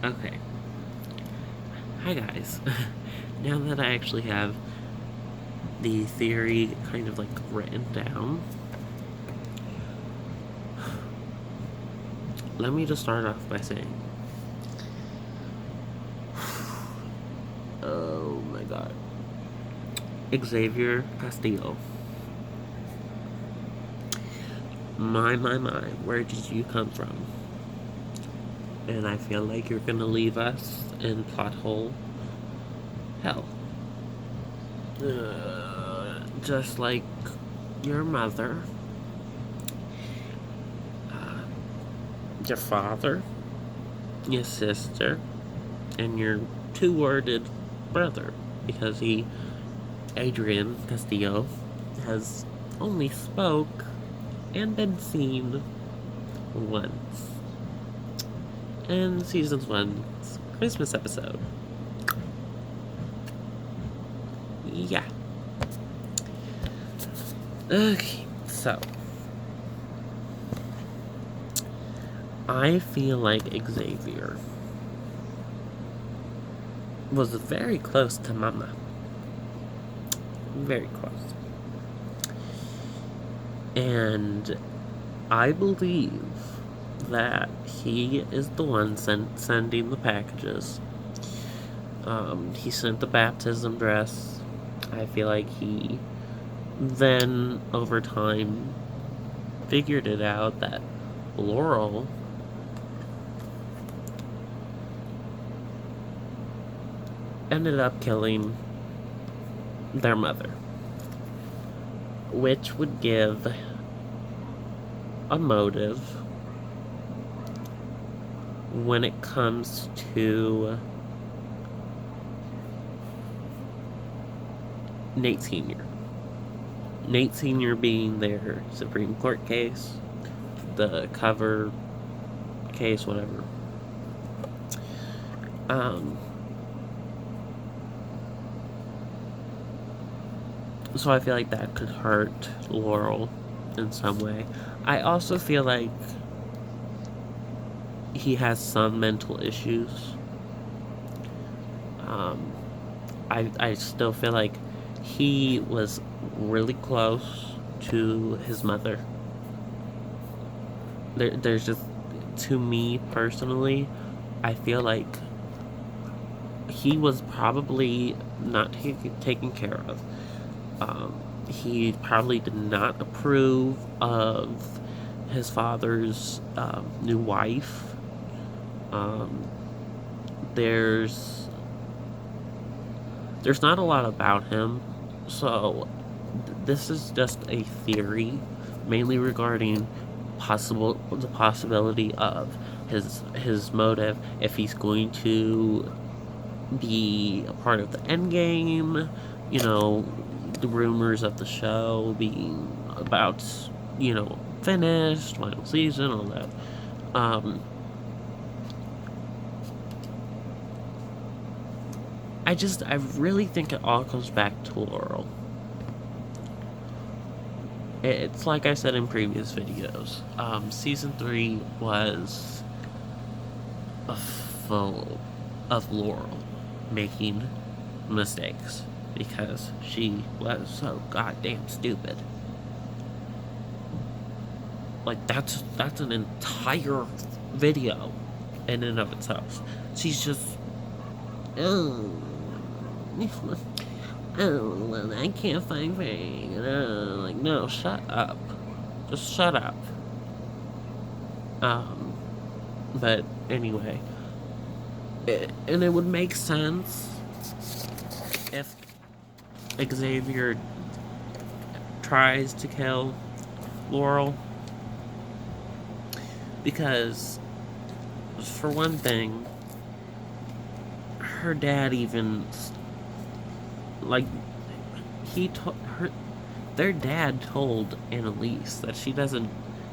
Okay. Hi guys. Now that I actually have the theory kind of like written down, let me just start off by saying, oh my god. Xavier Castillo. My, where did you come from? And I feel like you're gonna leave us in plot hole hell. Just like your mother, uh, your father, your sister, and your two-worded brother, because Adrian Castillo, has only spoke and been seen once in season 1's Christmas episode. Yeah. Okay, so I feel like Xavier was very close to Mama. Very close. And I believe that he is the one sending the packages. He sent the baptism dress. I feel like he then, over time, figured it out that Laurel ended up killing their mother, which would give a motive when it comes to Nate Sr. Nate Sr. being their Supreme Court case, the cover case, whatever. So I feel like that could hurt Laurel in some way. I also feel like he has some mental issues. I still feel like he was really close to his mother. There's just, to me personally, I feel like he was probably not taken care of. He probably did not approve of his father's new wife. There's not a lot about him, so this is just a theory, mainly regarding the possibility of his motive, if he's going to be a part of the end game, the rumors of the show being about, finished, final season, all that. I really think it all comes back to Laurel. It's like I said in previous videos. Season 3 was full of Laurel making mistakes because she was so goddamn stupid. Like, that's an entire video in and of itself. She's just, oh, well, I can't find Frank. Like, no, shut up. Just shut up. But anyway, and it would make sense if Xavier tries to kill Laurel, because, for one thing, her dad even, like, their dad told Annalise that she doesn't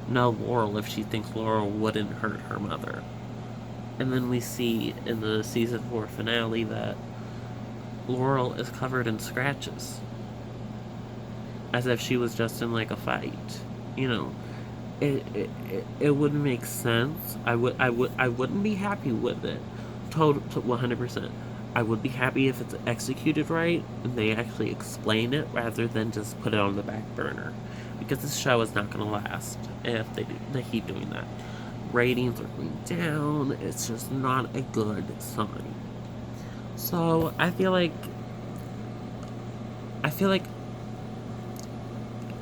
know Laurel if she thinks Laurel wouldn't hurt her mother. And then we see in the season 4 finale that Laurel is covered in scratches, as if she was just in like a fight. It would make sense. I wouldn't be happy with it, Total 100%. I would be happy if it's executed right and they actually explain it rather than just put it on the back burner. Because this show is not going to last if they keep doing that. Ratings are going down. It's just not a good sign. So I feel like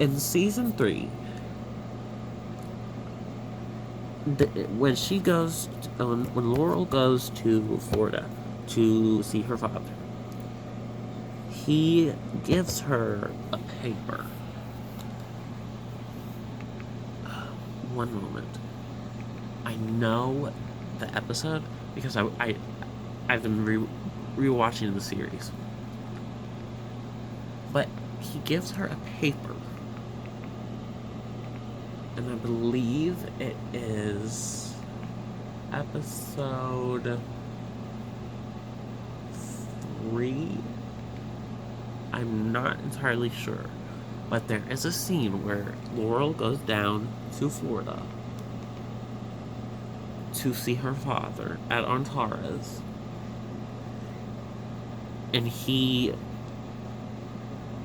in season 3, when Laurel goes to Florida to see her father, he gives her a paper. One moment. I know the episode because I've been rewatching the series. But he gives her a paper. And I believe it is episode 3. I'm not entirely sure. But there is a scene where Laurel goes down to Florida to see her father at Antares. And he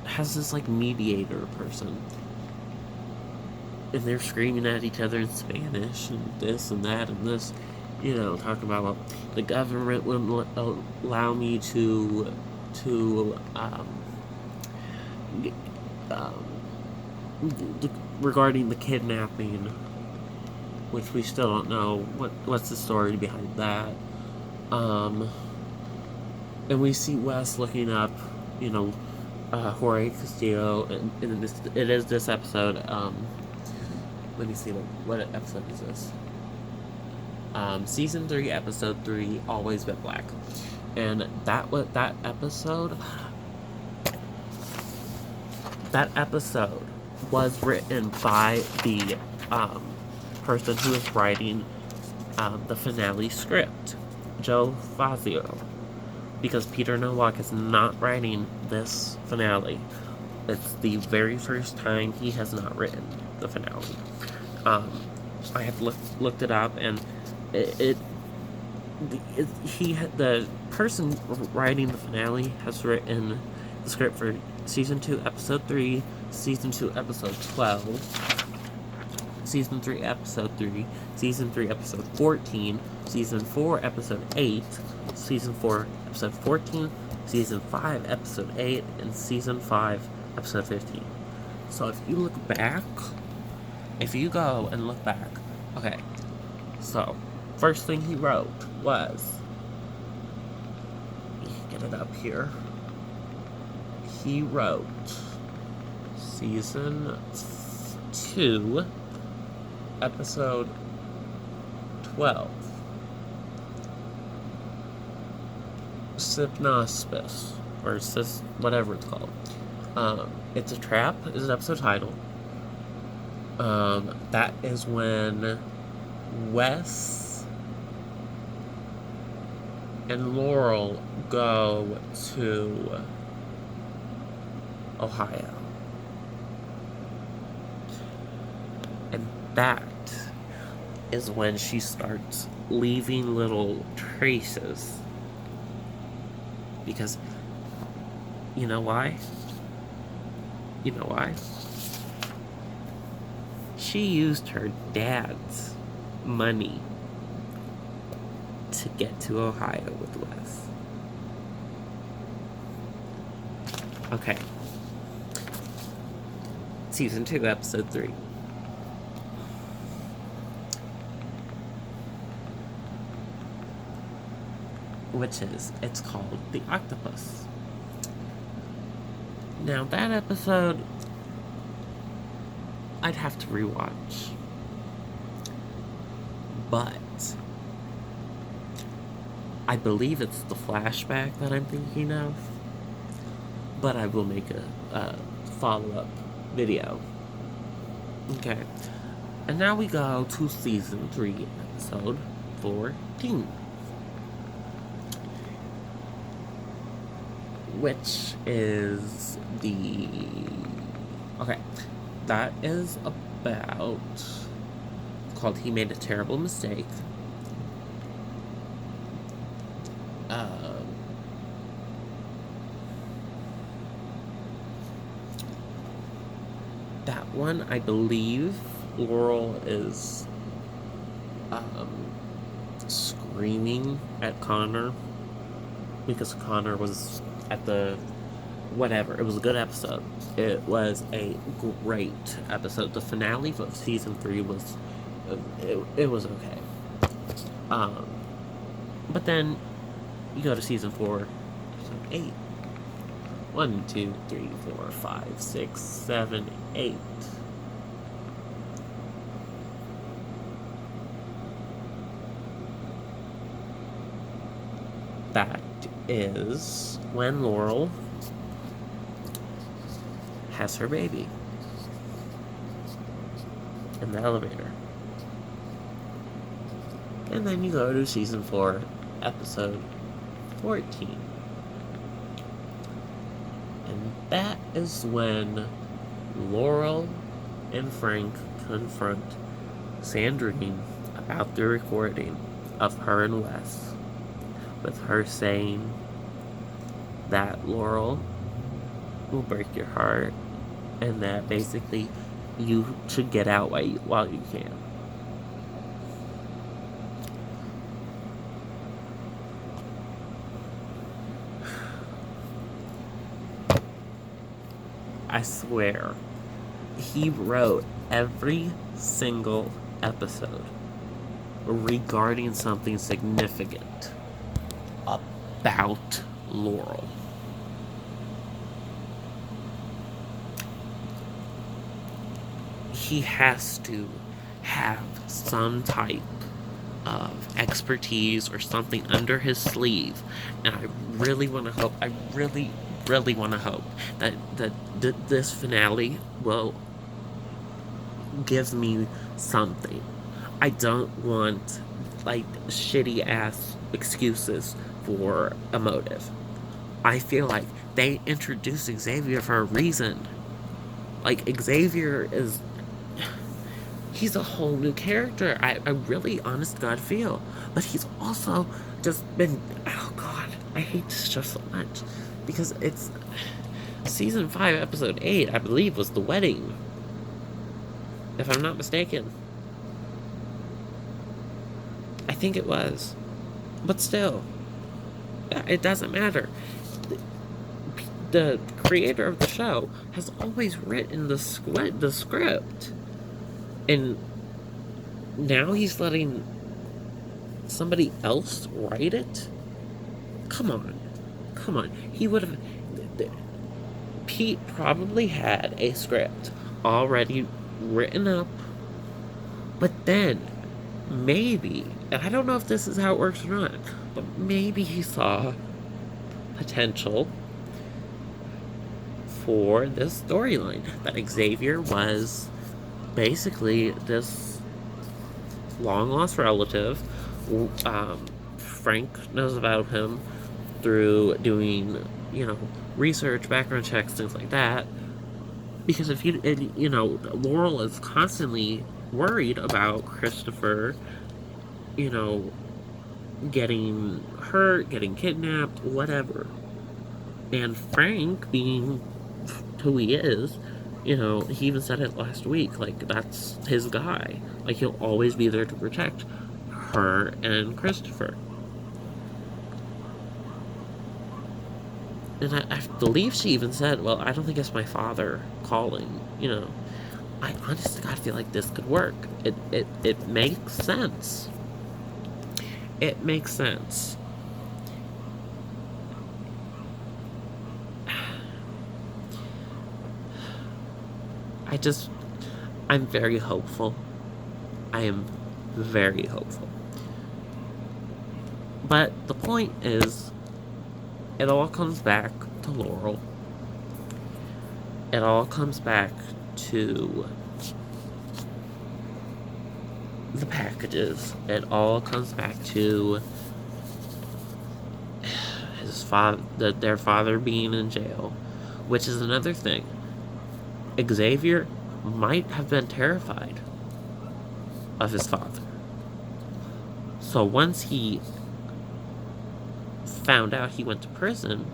has this like mediator person. And they're screaming at each other in Spanish and this and that and this, talking about, well, the government wouldn't allow me to regarding the kidnapping, which we still don't know what's the story behind that. And we see Wes looking up, Xavier Castillo, and it is this episode. Let me see what episode is this. Season 3, episode 3, Always Been Black, and that episode was written by the person who is writing the finale script, Joe Fazio, because Peter Nowak is not writing this finale. It's the very first time he has not written the finale. I have looked it up, and the person writing the finale has written the script for season 2, episode 3, season 2, episode 12, season 3, episode 3, season 3, episode 14, season 4, episode 8, season 4, episode 14, season 5, episode 8, and season 5, episode 15. So if you go and look back, okay, so first thing he wrote was, get it up here, he wrote season 2, episode 12, Synopsis, or whatever it's called. It's a Trap is an episode title. That is when Wes and Laurel go to Ohio. And that is when she starts leaving little traces. Because, you know why? She used her dad's money to get to Ohio with Wes. Okay. Season 2, episode 3. It's called The Octopus. Now, that episode, I'd have to rewatch. But I believe it's the flashback that I'm thinking of. But I will make a follow-up video. Okay. And now we go to season 3, episode 14. Which is that is about, called He Made a Terrible Mistake. One, I believe Laurel is screaming at Connor because Connor was at the whatever. It was a good episode. It was a great episode. The finale of season 3 was it was okay. Um, but then you go to season 4, episode 8. 1, 2, 3, 4, 5, 6, 7, 8. That is when Laurel has her baby in the elevator. And then you go to season 4, episode 14. And that is when Laurel and Frank confront Sandrine about the recording of her and Wes, with her saying that Laurel will break your heart and that basically you should get out while you can. I swear, he wrote every single episode regarding something significant about Laurel. He has to have some type of expertise or something under his sleeve, and I really want to hope, really want to hope that this finale will give me something. I don't want like shitty ass excuses for a motive. I feel like they introduced Xavier for a reason. Like, Xavier is, he's a whole new character. I really, honest to God, feel. But he's also just been, oh God, I hate this show so much. Because it's, season 5, episode 8, I believe, was the wedding. If I'm not mistaken. I think it was. But still, it doesn't matter. The creator of the show has always written the script. And now he's letting somebody else write it? Come on. He would have... Pete probably had a script already written up. But then, maybe, and I don't know if this is how it works or not, but maybe he saw potential for this storyline. That Xavier was basically this long-lost relative. Frank knows about him through doing, research, background checks, things like that. Because if Laurel is constantly worried about Christopher, getting hurt, getting kidnapped, whatever. And Frank, being who he is, he even said it last week, like, that's his guy. Like, he'll always be there to protect her and Christopher. And I believe she even said, well, I don't think it's my father calling, I honestly God feel like this could work. It makes sense. It makes sense. I'm very hopeful. I am very hopeful. But the point is, it all comes back to Laurel. It all comes back to the packages. It all comes back to his father, their father being in jail, which is another thing. Xavier might have been terrified of his father. So once he found out he went to prison,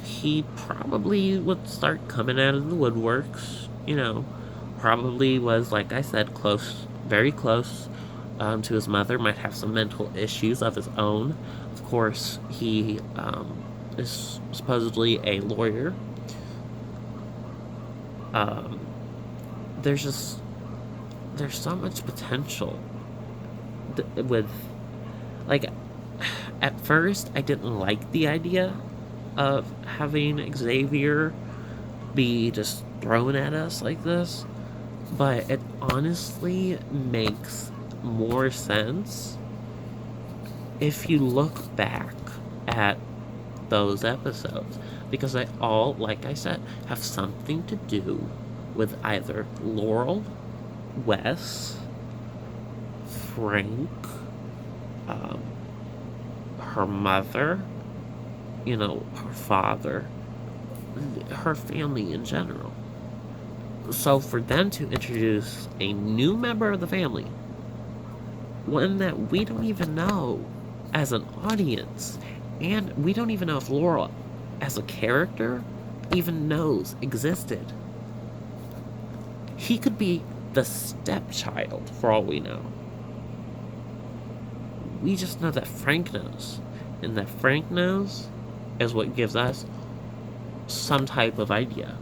he probably would start coming out of the woodworks you know, probably was, like I said, close, very close to his mother, might have some mental issues of his own. Of course, he is supposedly a lawyer. Um, there's so much potential with, like, at first I didn't like the idea of having Xavier be just thrown at us like this, but it honestly makes more sense if you look back at those episodes, because they all, like I said, have something to do with either Laurel, Wes, Frank, um, her mother, her father, her family in general. So for them to introduce a new member of the family, one that we don't even know as an audience, and we don't even know if Laurel as a character even knows existed. He could be the stepchild for all we know. We just know that Frank knows. And that Frank knows is what gives us some type of idea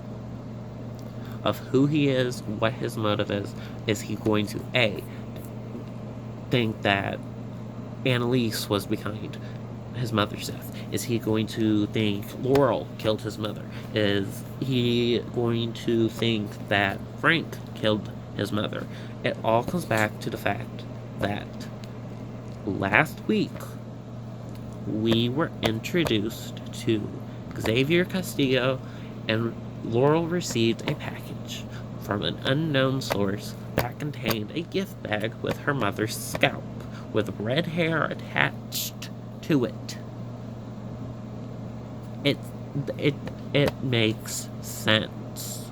of who he is, what his motive is. Is he going to A, think that Annalise was behind his mother's death? Is he going to think Laurel killed his mother? Is he going to think that Frank killed his mother? It all comes back to the fact that last week we were introduced to Xavier Castillo, and Laurel received a package from an unknown source that contained a gift bag with her mother's scalp, with red hair attached to it. It makes sense.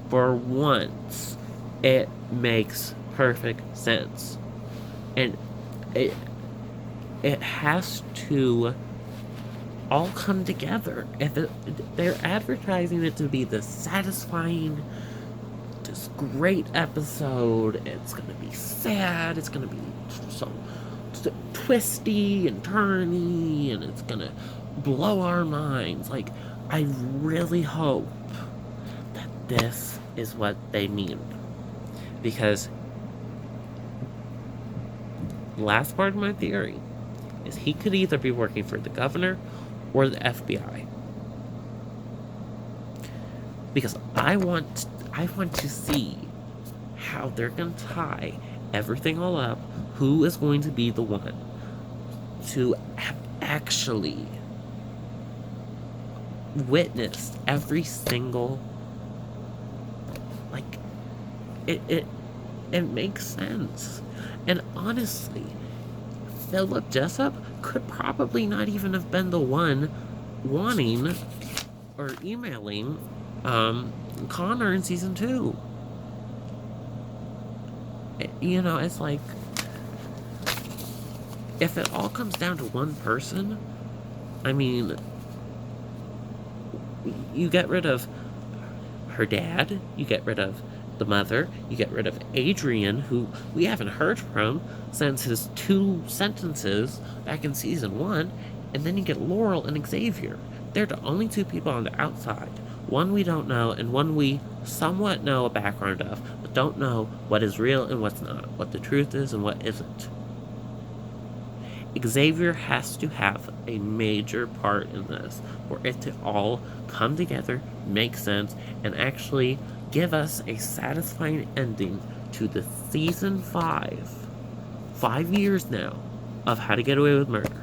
For once, it makes perfect sense. And it has to all come together. They're advertising it to be this satisfying, this great episode. It's gonna be sad. It's gonna be so twisty and turny, and it's gonna blow our minds. Like, I really hope that this is what they mean, because last part of my theory is he could either be working for the governor or the FBI, because I want to see how they're going to tie everything all up. Who is going to be the one to have actually witnessed every single, like, it makes sense. And honestly, Philip Jessup could probably not even have been the one wanting or emailing Connor in season 2. It's like, if it all comes down to one person, I mean, you get rid of her dad, you get rid of the mother, you get rid of Adrian, who we haven't heard from since his 2 sentences back in season 1, and then you get Laurel and Xavier. They're the only 2 people on the outside. One we don't know, and one we somewhat know a background of, but don't know what is real and what's not, what the truth is and what isn't. Xavier has to have a major part in this for it to all come together, make sense, and actually give us a satisfying ending to the season 5 years now, of How to Get Away with Murder.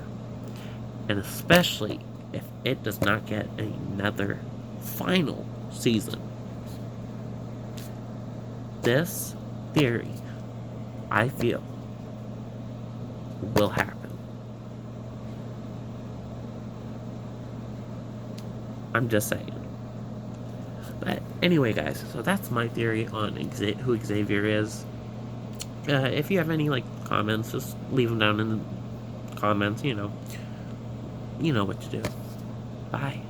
And especially if it does not get another final season. This theory, I feel, will happen. I'm just saying. But anyway, guys, so that's my theory on who Xavier is. If you have any, comments, just leave them down in the comments, you know what to do. Bye.